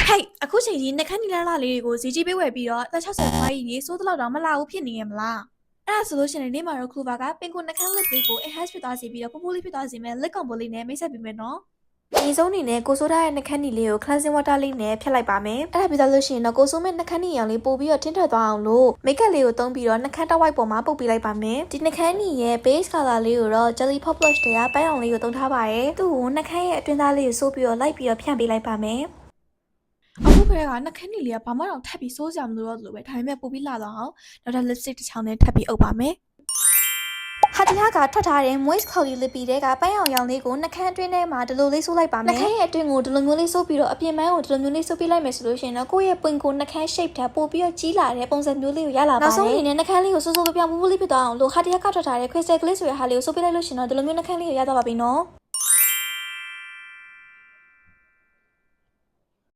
Hey အခုချိန်ကြီးနှက်ခမ်းနီလာလာလေးတွေကိုဈေးကြီးပေးဝယ်ပြီးတော့တက်60ခွာကြီးကြီးစိုးတလောက်တော့မလာဘူးဖြစ်နေရမလားအဲ့ဒါဆိုလို့ရှိရင်နေ့မှာတော့ Clover ကပင်ကိုနှက်ခမ်း lip လေးကို enhance ဖြစ်သွားစေပြီးတော့ပူပူလေးဖြစ်သွားစေမယ် lip combo လေးနဲ့မိတ်ဆက်ပေးမယ်နော်ဒီဆုံးအနေနဲ့ကိုဆိုးထားတဲ့နှက်ခမ်းနီလေးကို cleansing water လေးနဲ့ဖြတ်လိုက်ပါမယ်အဲ့ဒါပြီးသားလို့ရှိရင်တော့ကိုဆိုးမဲ့နှက်ခမ်းနီရောင်လေးပို့ပြီးတော့ထင်းထွက်သွားအောင်လို့ makeup လေးကိုသုံးပြီးတော့နှက်ခမ်းတစ်ဝိုက်ပေါ်မှာပုတ်ပေးလိုက်ပါမယ်ဒီနှက်ခမ်းနီရဲ့ base color လေးကိုတော့ jelly pop blush တွေကပန်းအောင်လေးကိုသုံးထားပါတယ်သူ့ကိုနှက်ခမ်းရဲ့အတွင်းသားလေးကိုဆိုးပြီးတော့လိုက်ပြီးတော့ဖြန့်ပေးလိုက်ပါမယ်အခုခရဲကနှက်ခမ်းနီလေးကဘာမှတော့ထပ်ပြီးစိုးစရာမလိုတော့လို့ပဲဒါပေမဲ့ပို့ပြီးလာတော့အောင်နောက်ထပ် lipstick တစ်ချောင်းနဲ့ထပ်ပြီးအုပ်ပါမယ်ဟာတီဟာကထွက်ထားတဲ့ moist cloudy lippy တွေကပန်းအောင်ရောင်လေးကိုနှက်ခမ်းအတွင်းထဲမှာဒီလိုလေးဆိုးလိုက်ပါမယ်နှက်ခမ်းရဲ့အတွင်းကိုဒီလိုမျိုးလေးဆိုးပြီးတော့အပြင်ပန်းကိုဒီလိုမျိုးလေးဆိုးပေးလိုက်မယ်ဆိုလို့ရှိရင်တော့ကိုယ့်ရဲ့ပွင့်ကိုနှက်ခမ်း shape ထပ်ပို့ပြီးတော့ကြီးလာတဲ့ပုံစံမျိုးလေးကိုရလာပါတယ်နောက်ဆုံးအနေနဲ့နှက်ခမ်းလေးကိုစိုးစိုးပြောင်ပြောင်ပူပူလေးဖြစ်သွားအောင်လို့ဟာတီဟာကထွက်ထားတဲ့ crystal glaze ဆိုတဲ့ဟာလေးကိုဆိုးပေးလိုက်လို့ရှိရင်တော့ဒီလိုမျိုးနှက်ခမ်းလေးကိုရသွားပါပြီနော်